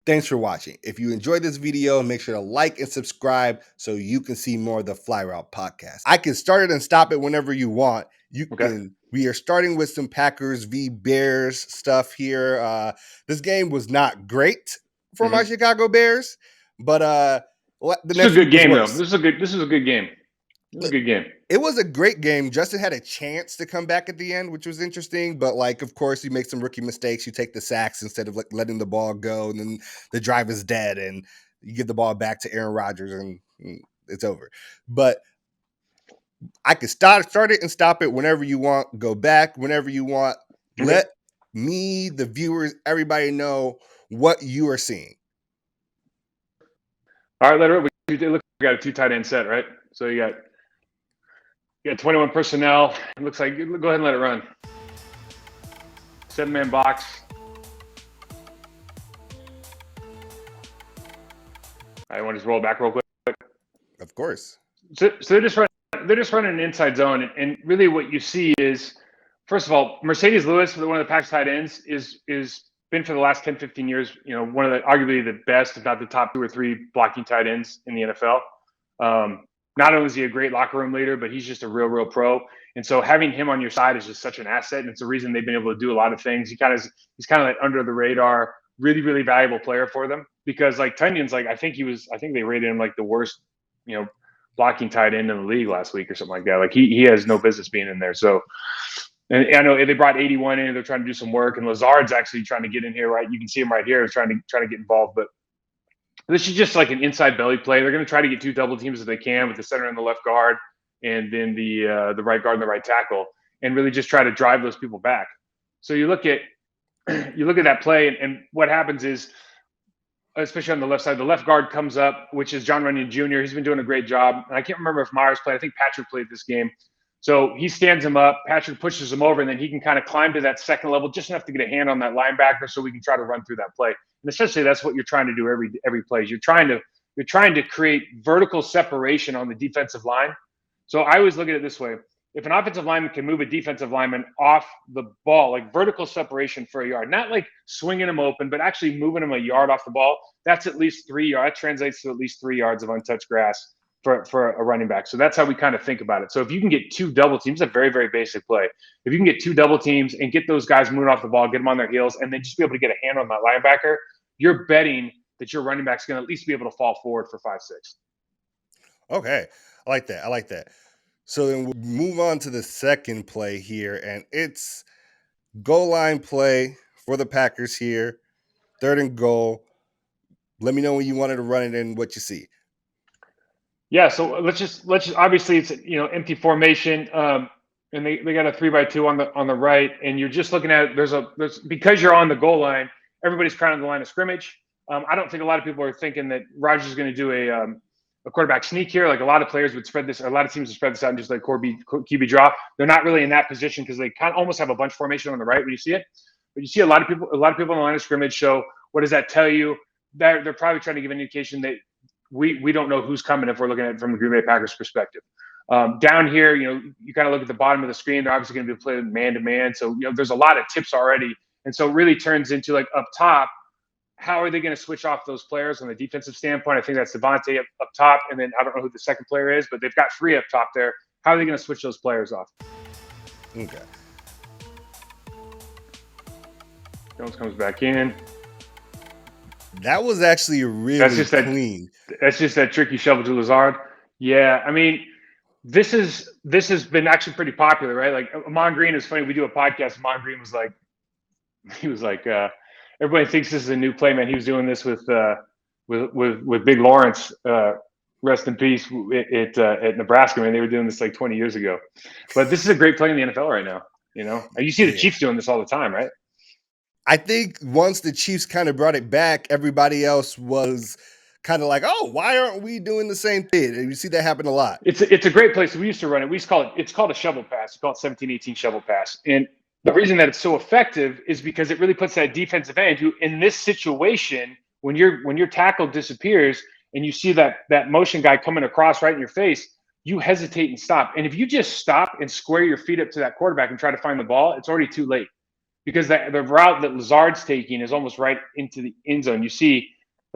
Thanks for watching. If you enjoyed this video, make sure to like and subscribe so you can see more of the Fly Route podcast. I can start it and stop it whenever you want. We are starting with some Packers v Bears stuff here. This game was not great for my Chicago Bears, but the This next is a good week was game, though. worse. This is a good game. It was a good game. It was a great game. Justin had a chance to come back at the end, which was interesting. But, of course, you make some rookie mistakes. You take the sacks instead of letting the ball go, and then the drive is dead, and you give the ball back to Aaron Rodgers, and it's over. But I could start it and stop it whenever you want. Go back whenever you want. Let me, the viewers, everybody know what you are seeing. All right, let it rip. It looks like we got a 2 tight end set, right? So you got 21 personnel. It looks like, go ahead and let it run. 7-man box. I want to just roll back real quick. Of course. So they're just running an inside zone, and really what you see is, first of all, Mercedes Lewis, one of the Packers tight ends, is been for the last 10, 15 years, one of the arguably the best, if not the top 2 or 3 blocking tight ends in the NFL. Not only is he a great locker room leader, but he's just a real pro. And so having him on your side is just such an asset, and it's the reason they've been able to do a lot of things. He's kind of like under the radar, really valuable player for them, because like Tunyon's I think they rated him like the worst, blocking tight end in the league last week or something like that. Like he has no business being in there. So, and I know they brought 81 in. They're trying to do some work, and Lazard's actually trying to get in here. Right, you can see him right here. He's trying to get involved, but this is just like an inside belly play. They're going to try to get 2 double teams if they can, with the center and the left guard, and then the right guard and the right tackle, and really just try to drive those people back. So you look at that play, and what happens is, especially on the left side, the left guard comes up, which is John Runyon Jr. He's been doing a great job. And I can't remember if Myers played. I think Patrick played this game. So he stands him up. Patrick pushes him over, and then he can kind of climb to that second level just enough to get a hand on that linebacker, so we can try to run through that play. And essentially, that's what you're trying to do every play. You're trying to create vertical separation on the defensive line. So I always look at it this way: if an offensive lineman can move a defensive lineman off the ball, like vertical separation for a yard, not like swinging him open, but actually moving him a yard off the ball, that's at least 3 yards. That translates to at least 3 yards of untouched grass for a running back. So that's how we kind of think about it. So if you can get 2 double teams, it's a very, very basic play. If you can get 2 double teams and get those guys moving off the ball, get them on their heels, and then just be able to get a hand on that linebacker, you're betting that your running back's going to at least be able to fall forward for 5-6. Okay. I like that. So then we'll move on to the second play here, and it's goal line play for the Packers here. 3rd and goal. Let me know when you wanted to run it and what you see. Yeah, so let's just obviously it's empty formation, and they got a 3-by-2 on the right, and you're just looking at there's because you're on the goal line, everybody's crowding the line of scrimmage. I don't think a lot of people are thinking that Rodgers is going to do a quarterback sneak here. Like a lot of players would spread this, or a lot of teams would spread this out and just like QB draw. They're not really in that position because they kind of almost have a bunch formation on the right when you see it. But you see a lot of people on the line of scrimmage. So what does that tell you? They're probably trying to give an indication that we don't know who's coming if we're looking at it from the Green Bay Packers perspective. Down here, you kind of look at the bottom of the screen. They're obviously going to be playing man-to-man. So, there's a lot of tips already. And so it really turns into like up top, how are they going to switch off those players on the defensive standpoint? I think that's Devontae up top. And then I don't know who the second player is, but they've got 3 up top there. How are they going to switch those players off? Okay. Jones comes back in. That was actually really clean. That's just that tricky shovel to Lazard. Yeah, I mean, this has been actually pretty popular, right? Like Amon Green is funny. We do a podcast. Amon Green was like, everybody thinks this is a new play, man. He was doing this with Big Lawrence, rest in peace, at Nebraska. Man, they were doing this like 20 years ago. But this is a great play in the NFL right now. You see the Chiefs doing this all the time, right? I think once the Chiefs kind of brought it back, everybody else was kind of like, oh, why aren't we doing the same thing? And you see that happen a lot. It's a great place. We used to run it. We used to call it's called a shovel pass. We call it 17-18 shovel pass. And the reason that it's so effective is because it really puts that defensive end who, in this situation, when your tackle disappears and you see that motion guy coming across right in your face, you hesitate and stop. And if you just stop and square your feet up to that quarterback and try to find the ball, it's already too late. Because the route that Lazard's taking is almost right into the end zone. You see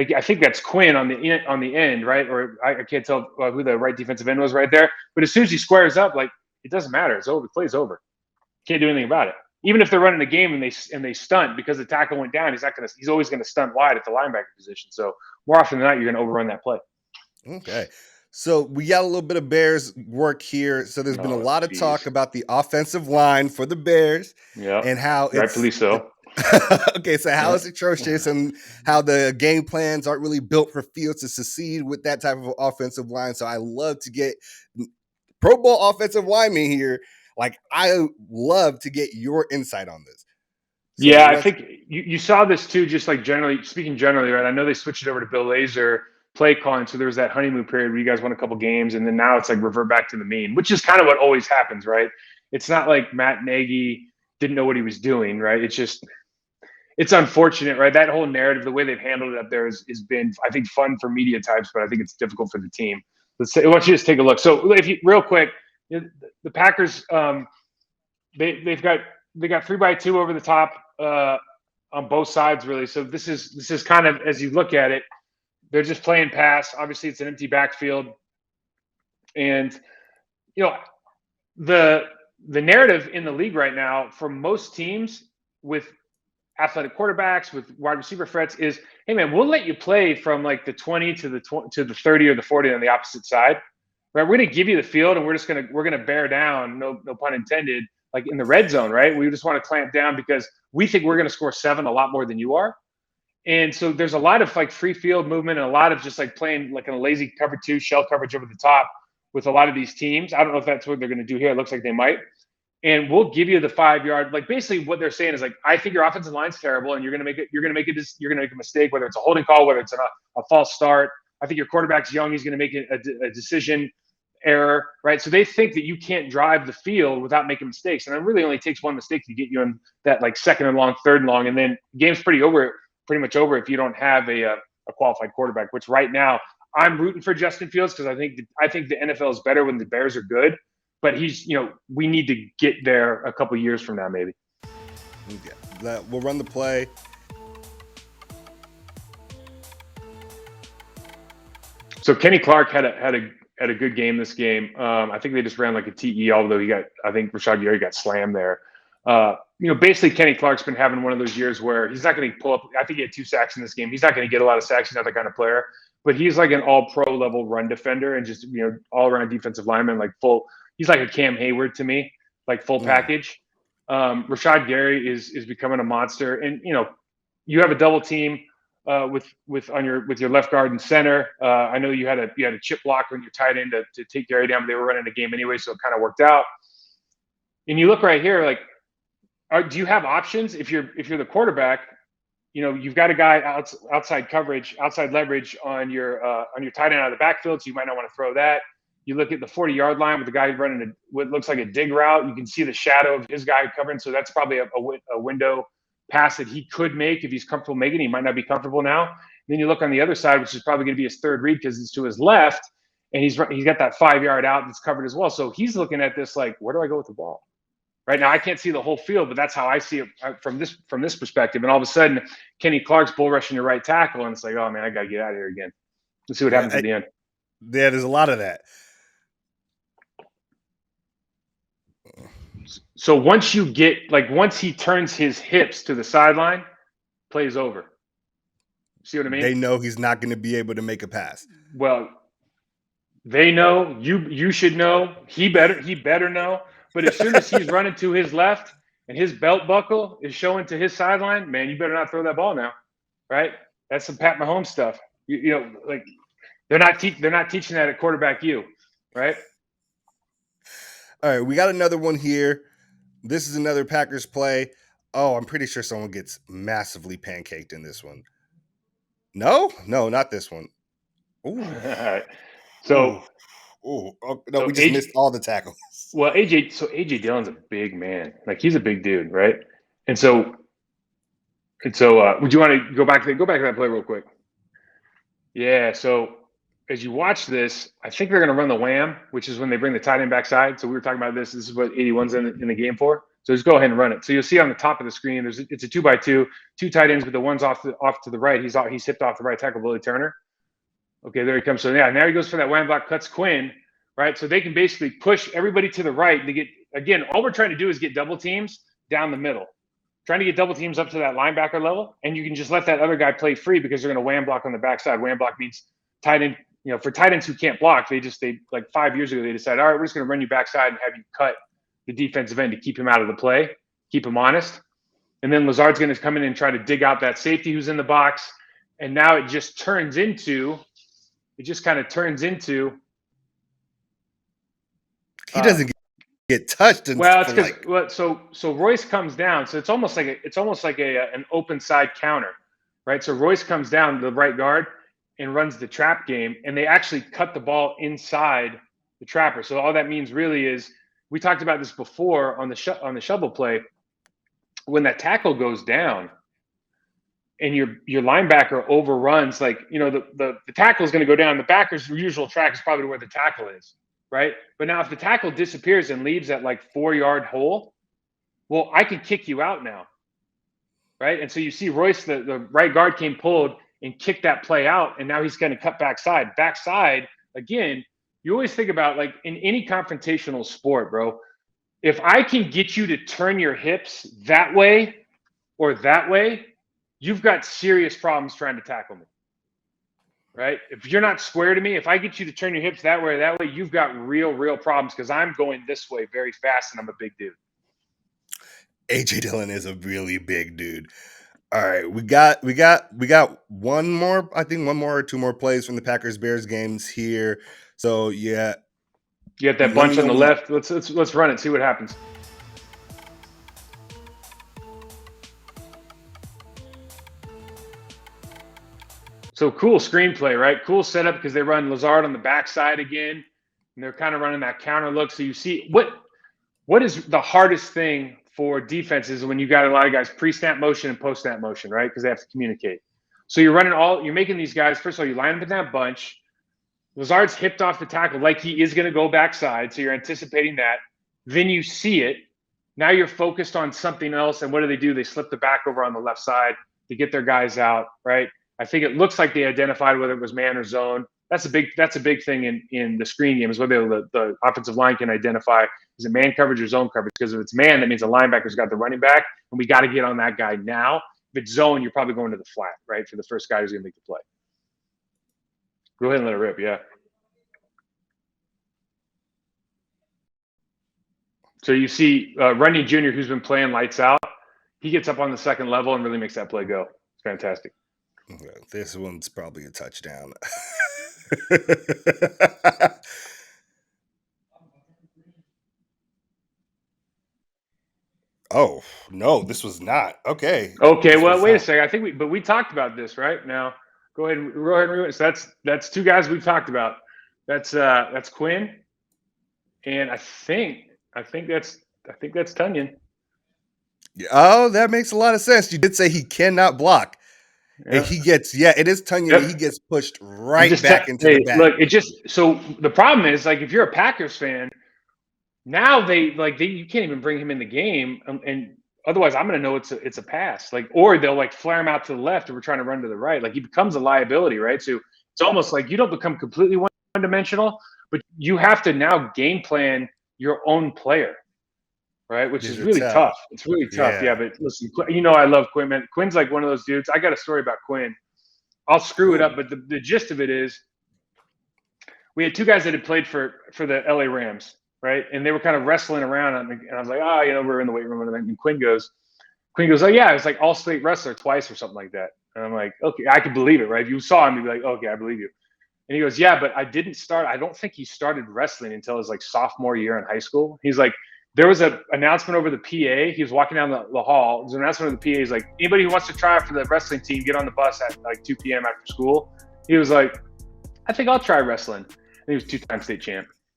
like I think that's Quinn on the end, right? Or I can't tell who the right defensive end was right there. But as soon as he squares up, like it doesn't matter. It's over. The play's over. Can't do anything about it. Even if they're running a game and they stunt because the tackle went down, he's always gonna stunt wide at the linebacker position. So more often than not, you're gonna overrun that play. Okay. So we got a little bit of Bears work here. So there's been a Oh, lot of talk geez. about the offensive line for the Bears Yeah, and how rightfully so. okay, so how Yeah. it's atrocious and how the game plans aren't really built for Fields to succeed with that type of offensive line. So I love to get Pro Bowl offensive linemen here. Like, I love to get your insight on this. So Yeah, I let's think you saw this too, just like generally speaking, right? I know they switched it over to Bill Lazor play calling, so there was that honeymoon period where you guys won a couple games, and then now it's like revert back to the mean, which is kind of what always happens, right? It's not like Matt Nagy didn't know what he was doing, right? It's just it's unfortunate, right? That whole narrative, the way they've handled it up there has been, I think, fun for media types, but I think it's difficult for the team. Let's say, why don't you just take a look? So, if you real quick, the Packers, they've got 3-by-2 over the top on both sides, really. So this is kind of, as you look at it, they're just playing pass. Obviously, it's an empty backfield, and you know the narrative in the league right now for most teams with athletic quarterbacks with wide receiver threats is, hey man, we'll let you play from like the 20 to the 30 or the 40 on the opposite side. Right, we're going to give you the field, and we're gonna bear down, no pun intended, like in the red zone, right? We just want to clamp down because we think we're going to score 7 a lot more than you are. And so there's a lot of like free field movement and a lot of just like playing like in a lazy cover 2 shell coverage over the top with a lot of these teams. I don't know if that's what they're going to do here. It looks like they might. And we'll give you the 5-yard. Like basically what they're saying is like, I think your offensive line's terrible, and you're going to make a mistake, whether it's a holding call, whether it's a false start. I think your quarterback's young. He's going to make a decision error, right? So they think that you can't drive the field without making mistakes, and it really only takes one mistake to get you in that like 2nd and long, 3rd and long, and then the game's pretty much over if you don't have a qualified quarterback. Which right now I'm rooting for Justin Fields because I think the NFL is better when the Bears are good, but we need to get there a couple years from now, maybe. Yeah, we'll run the play. So Kenny Clark had a good game this game. I think they just ran like a TE, although I think Rashad Gary got slammed there. Basically Kenny Clark's been having one of those years where he's not going to pull up. I think he had 2 sacks in this game. He's not going to get a lot of sacks. He's not the kind of player, but he's like an all pro level run defender and just, all around defensive lineman, like full. He's like a Cam Hayward to me, like full package. Rashad Gary is becoming a monster, and you have a double team with your left guard and center. I know you had a chip block when you're tight end to take Gary down, but they were running the game anyway, so it kind of worked out. And you look right here, like, do you have options if you're the quarterback? You've got a guy outside coverage, outside leverage on your tight end out of the backfield, so you might not want to throw that. You look at the 40-yard line with the guy running what looks like a dig route. You can see the shadow of his guy covering, so that's probably a window pass that he could make if he's comfortable making. He might not be comfortable now. Then you look on the other side, which is probably going to be his third read because it's to his left, and he's got that 5-yard out that's covered as well. So he's looking at this like, where do I go with the ball? Right now, I can't see the whole field, but that's how I see it from this perspective. And all of a sudden, Kenny Clark's bull rushing your right tackle, and it's like, oh man, I got to get out of here again. Let's see what happens at the end. Yeah, there's a lot of that. So once he turns his hips to the sideline, play's over. See what I mean? They know he's not going to be able to make a pass. Well, they know. You should know. He better know. But as soon as he's running to his left and his belt buckle is showing to his sideline, man, you better not throw that ball now, right? That's some Pat Mahomes stuff. Like they're not teaching that at quarterback U, right? All right, we got another one here. This is another Packers play. Oh, I'm pretty sure someone gets massively pancaked in this one. No, not this one. Ooh. All right. So, we just missed all the tackles. Well, AJ Dillon's a big man. Like he's a big dude, right? And so, would you want to go back to that play real quick? Yeah. So as you watch this, I think they're going to run the wham, which is when they bring the tight end backside. So we were talking about this. This is what 81's in the game for. So just go ahead and run it. So you'll see on the top of the screen, it's a 2x2, two tight ends, but the one's off to the right. He's hipped off the right tackle, Billy Turner. Okay, there he comes. So yeah, now he goes for that wham block, cuts Quinn, right? So they can basically push everybody to the right to get, again, all we're trying to do is get double teams down the middle. Trying to get double teams up to that linebacker level, and you can just let that other guy play free because they're going to wham block on the backside. Wham block means tight end, for tight ends who can't block, they like 5 years ago, they decided, all right, we're just going to run you backside and have you cut the defensive end to keep him out of the play, keep him honest. And then Lazard's going to come in and try to dig out that safety who's in the box. And now it just kind of turns into. He doesn't get touched. Well, it's because so Royce comes down. So it's almost like an open side counter, right? So Royce comes down, the right guard, and runs the trap game. And they actually cut the ball inside the trapper. So all that means really is, we talked about this before on the shovel play. When that tackle goes down and your linebacker overruns, the tackle is going to go down. The backer's usual track is probably where the tackle is, right? But now if the tackle disappears and leaves that 4-yard hole, well, I can kick you out now, right? And so you see Royce, the right guard, came pulled and kicked that play out, and now he's going to cut backside. Backside, again, you always think about, in any confrontational sport, bro, if I can get you to turn your hips that way or that way, you've got serious problems trying to tackle me, right? If you're not square to me, if I get you to turn your hips that way or that way, you've got real problems because I'm going this way very fast and I'm a big dude. AJ Dillon is a really big dude. All right, we got one more, I think one more or two more plays from the Packers-Bears games here. So yeah. You got that bunch on the left. Let's run it, see what happens. So cool screenplay, right? Cool setup because they run Lazard on the backside again, and they're kind of running that counter look. So you see what is the hardest thing for defenses when you got a lot of guys pre-snap motion and post-snap motion, right? Because they have to communicate. So you're making these guys, first of all, you line them in that bunch. Lazard's hipped off the tackle like he is going to go backside, so you're anticipating that. Then you see it. Now you're focused on something else, and what do? They slip the back over on the left side to get their guys out, right? I think it looks like they identified whether it was man or zone. That's a big thing in the screen game, is whether the offensive line can identify, is it man coverage or zone coverage? Because if it's man, that means the linebacker's got the running back, and we got to get on that guy now. If it's zone, you're probably going to the flat, right, for the first guy who's going to make the play. Go ahead and let it rip, yeah. So you see Runyon Jr., who's been playing lights out, he gets up on the second level and really makes that play go. It's fantastic. This one's probably a touchdown. Oh, no, this was not. Okay. Okay, well, wait a second. We talked about this, right? Now, go ahead and rewind. So that's two guys we've talked about. That's Quinn, and I think that's Tunyon. Oh, that makes a lot of sense. You did say he cannot block. Yeah. And it is Tunyon. Yep. He gets pushed right back into the back. Look, so the problem is, if you're a Packers fan, now you can't even bring him in the game, and otherwise I'm going to know it's a pass. Or they'll flare him out to the left, and we're trying to run to the right. He becomes a liability, right? So it's almost like you don't become completely one-dimensional, but you have to now game plan your own player, right? Which is really tough. It's really tough. Yeah, but listen, I love Quinn, man. Quinn's one of those dudes. I got a story about Quinn. I'll screw it up, but the gist of it is, we had two guys that had played for the LA Rams, right? And they were kind of wrestling around, and I was like, we're in the weight room, and Quinn goes, oh yeah, it's all-state wrestler twice or something like that. And I'm like, okay, I could believe it, right? If you saw him, you'd be like, okay, I believe you. And he goes, yeah, but I don't think he started wrestling until his sophomore year in high school. He's like, there was an announcement over the PA. He was walking down the hall. There was an announcement over the PA. He's like, anybody who wants to try out for the wrestling team, get on the bus at 2 p.m. after school. He was like, I think I'll try wrestling. And he was 2-time state champ.